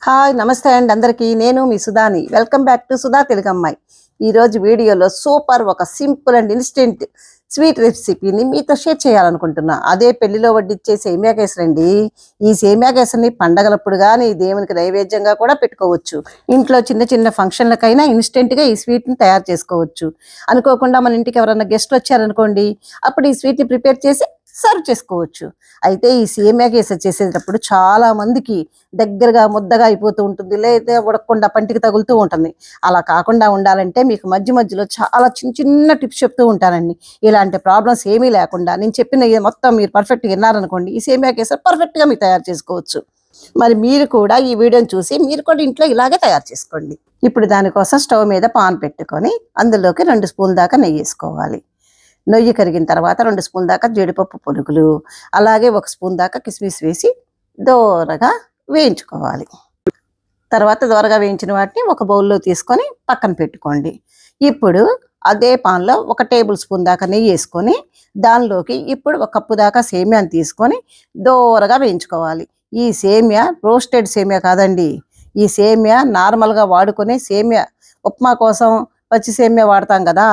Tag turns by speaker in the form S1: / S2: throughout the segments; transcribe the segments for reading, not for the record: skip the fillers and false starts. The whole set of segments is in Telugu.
S1: హాయ్ నమస్తే అండి అందరికీ. నేను మీ సుధాని. Welcome back to Sudha Telugu అమ్మాయి. ఈరోజు వీడియోలో సూపర్ ఒక సింపుల్ అండ్ ఇన్స్టెంట్ స్వీట్ రెసిపీని మీతో షేర్ చేయాలనుకుంటున్నా. అదే పెళ్లిలో వడ్డిచ్చే సేమియా కేసరి అండి. ఈ సేమియా కేసరిని పండగలప్పుడు కానీ దేవునికి నైవేద్యంగా కూడా పెట్టుకోవచ్చు. ఇంట్లో చిన్న చిన్న ఫంక్షన్లకైనా ఇన్స్టెంట్గా ఈ స్వీట్ని తయారు చేసుకోవచ్చు. అనుకోకుండా మన ఇంటికి ఎవరైనా గెస్ట్లు వచ్చారనుకోండి, అప్పుడు ఈ స్వీట్ని ప్రిపేర్ చేసి సర్వ్ చేసుకోవచ్చు. అయితే ఈ సేమియా కేసరి చేసేటప్పుడు చాలా మందికి దగ్గరగా ముద్దగా అయిపోతూ ఉంటుంది, లేదా ఉడకకుండా పంటికి తగులుతూ ఉంటుంది. అలా కాకుండా ఉండాలంటే మీకు మధ్య మధ్యలో చాలా చిన్న చిన్న టిప్స్ చెప్తూ ఉంటానండి. ఇలాంటి ప్రాబ్లమ్స్ ఏమీ లేకుండా నేను చెప్పిన మొత్తం మీరు పర్ఫెక్ట్గా విన్నారనుకోండి, ఈ సేమియా కేసరి పర్ఫెక్ట్గా మీరు తయారు చేసుకోవచ్చు. మరి మీరు కూడా ఈ వీడియోని చూసి మీరు కూడా ఇంట్లో ఇలాగే తయారు చేసుకోండి. ఇప్పుడు దానికోసం స్టవ్ మీద పాన్ పెట్టుకొని అందులోకి 2 స్పూన్ల దాకా నెయ్యి వేసుకోవాలి. నెయ్యి కరిగిన తర్వాత 2 స్పూన్ల దాకా జీడిపప్పు పునుగులు, అలాగే 1 స్పూన్ దాకా కిస్మిస్ వేసి దోరగా వేయించుకోవాలి. తర్వాత దోరగా వేయించిన వాటిని ఒక బౌల్లో తీసుకొని పక్కన పెట్టుకోండి. ఇప్పుడు అదే పాన్లో 1 టేబుల్ స్పూన్ దాకా నెయ్యి వేసుకొని దానిలోకి ఇప్పుడు 1 కప్పు దాకా సేమియాని తీసుకొని దోరగా వేయించుకోవాలి. ఈ సేమియా రోస్టెడ్ సేమియా కాదండి. ఈ సేమియా నార్మల్గా వాడుకునే సేమియా, ఉప్మా కోసం పచ్చి సేమియా వాడతాం కదా,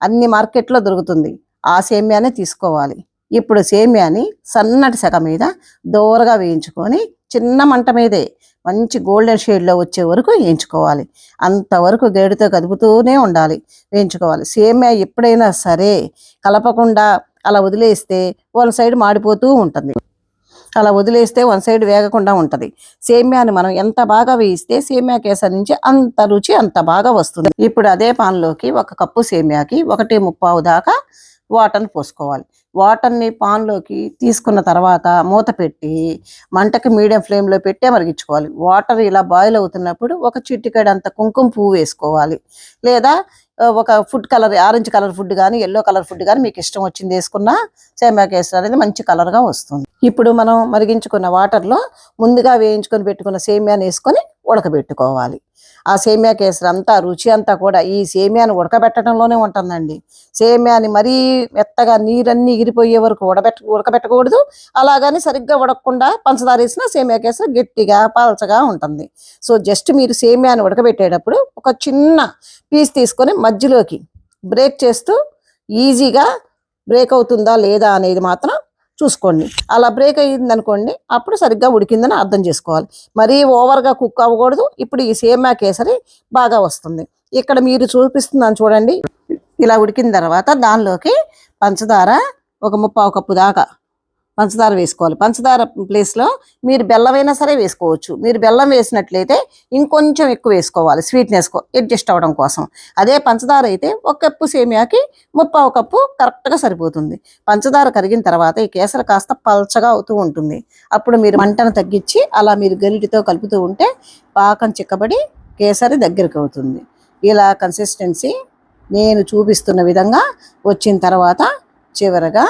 S1: అన్ని మార్కెట్లో దొరుకుతుంది. ఆ సేమియానే తీసుకోవాలి. ఇప్పుడు సేమియాని సన్నటి సెగ మీద దోరగా వేయించుకొని చిన్న మంట మీదే మంచి గోల్డెన్ షేడ్లో వచ్చే వరకు వేయించుకోవాలి. అంతవరకు గేడుతో కదుపుతూనే ఉండాలి, వేయించుకోవాలి. సేమియా ఎప్పుడైనా సరే కలపకుండా అలా వదిలేస్తే వన్ సైడ్ మాడిపోతూ ఉంటుంది. అలా వదిలేస్తే వన్ సైడ్ వేగకుండా ఉంటుంది. సేమియాని మనం ఎంత బాగా వేయిస్తే సేమియా కేసరి నుంచి అంత రుచి అంత బాగా వస్తుంది. ఇప్పుడు అదే పాన్లోకి 1 కప్పు సేమియాకి 1.25 దాకా వాటర్ని పోసుకోవాలి. వాటర్ని పాన్లోకి తీసుకున్న తర్వాత మూత పెట్టి మంటకి మీడియం ఫ్లేమ్లో పెట్టే మరిగించుకోవాలి. వాటర్ ఇలా బాయిల్ అవుతున్నప్పుడు 1 చిటికెడంత కుంకుమ పువ్వు వేసుకోవాలి, లేదా ఒక food colour, orange colour food కానీ ఎల్లో కలర్ ఫుడ్ కానీ మీకు ఇష్టం వచ్చింది వేసుకున్న సేమియా కేసరి అనేది మంచి కలర్గా వస్తుంది. ఇప్పుడు మనం మరిగించుకున్న వాటర్లో ముందుగా వేయించుకొని పెట్టుకున్న సేమియాని వేసుకొని ఉడకబెట్టుకోవాలి. ఆ సేమియా కేసరి అంతా రుచి అంతా కూడా ఈ సేమియాని ఉడకబెట్టడంలోనే ఉంటుందండి. సేమియాని మరీ మెత్తగా నీరన్నీ ఎగిరిపోయే వరకు ఉడకబెట్టకూడదు. అలాగని సరిగ్గా ఉడకకుండా పంచదార వేసిన సేమియా కేసరి గట్టిగా పలచగా ఉంటుంది. సో జస్ట్ మీరు సేమియాని ఉడకబెట్టేటప్పుడు ఒక చిన్న పీస్ తీసుకొని మధ్యలోకి బ్రేక్ చేస్తూ ఈజీగా బ్రేక్ అవుతుందా లేదా అనేది మాత్రం చూసుకోండి. అలా బ్రేక్ అయ్యింది అనుకోండి, అప్పుడు సరిగ్గా ఉడికిందని అర్థం చేసుకోవాలి. మరీ ఓవర్గా కుక్ అవ్వకూడదు. ఇప్పుడు ఈ సేమియా కేసరి బాగా వస్తుంది. ఇక్కడ మీరు చూపిస్తున్నాను చూడండి. ఇలా ఉడికిన తర్వాత దానిలోకి పంచదార 1 కప్పు దాకా పంచదార వేసుకోవాలి. పంచదార ప్లేస్లో మీరు బెల్లమైనా సరే వేసుకోవచ్చు. మీరు బెల్లం వేసినట్లయితే ఇంకొంచెం ఎక్కువ వేసుకోవాలి, స్వీట్నెస్ అడ్జస్ట్ అవ్వడం కోసం. అదే పంచదార అయితే 1 కప్పు సేమియాకి 1/2 కప్పు కరెక్ట్గా సరిపోతుంది. పంచదార కరిగిన తర్వాత ఈ కేసరి కాస్త పల్చగా అవుతూ ఉంటుంది. అప్పుడు మీరు మంటను తగ్గించి అలా మీరు గరిటితో కలుపుతూ ఉంటే పాకం చిక్కబడి కేసరి దగ్గరికి అవుతుంది. ఇలా కన్సిస్టెన్సీ నేను చూపిస్తున్న విధంగా వచ్చిన తర్వాత చివరగా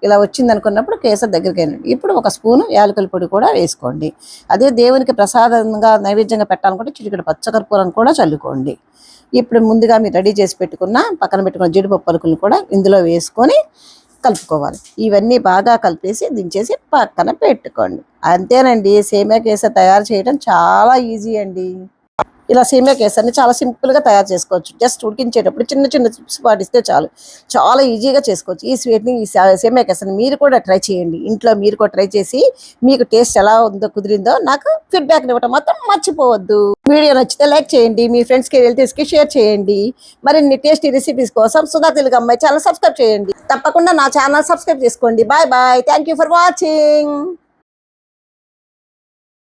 S1: ఇలా వచ్చింది అనుకున్నప్పుడు కేసరి దగ్గరికి అయినండి. ఇప్పుడు 1 స్పూను యాలకుల పొడి కూడా వేసుకోండి. అదే దేవునికి ప్రసాదంగా నైవేద్యంగా పెట్టాలనుకుంటే చిటికెడు పచ్చకర్పూరం కూడా చల్లుకోండి. ఇప్పుడు ముందుగా మీరు రెడీ చేసి పక్కన పెట్టుకున్న జీడిపప్పు పలుకులను కూడా ఇందులో వేసుకొని కలుపుకోవాలి. ఇవన్నీ బాగా కలిపేసి దించేసి పక్కన పెట్టుకోండి. అంతేనండి, సేమియా కేసరి తయారు చేయడం చాలా ఈజీ అండి. ఇలా సేమియా కేసరిని చాలా సింపుల్గా తయారు చేసుకోవచ్చు. జస్ట్ ఉడికించేటప్పుడు చిన్న చిన్న టిప్స్ పాటిస్తే చాలు, చాలా ఈజీగా చేసుకోవచ్చు. ఈ స్వీట్ని, ఈ సేమియా కేసరిని మీరు కూడా ట్రై చేయండి. ఇంట్లో మీరు కూడా ట్రై చేసి మీకు టేస్ట్ ఎలా ఉందో కుదిరిందో నాకు ఫీడ్బ్యాక్ ఇవ్వడం మాత్రం మర్చిపోవద్దు. వీడియో నచ్చితే లైక్ చేయండి, మీ ఫ్రెండ్స్కి రిలేటివ్స్కి షేర్ చేయండి. మరిన్ని టేస్టీ రెసిపీస్ కోసం సుధా తెలుగు అమ్మాయి ఛానల్ సబ్స్క్రైబ్ చేయండి. తప్పకుండా నా ఛానల్ సబ్స్క్రైబ్ చేసుకోండి. Bye bye. Thank you for watching.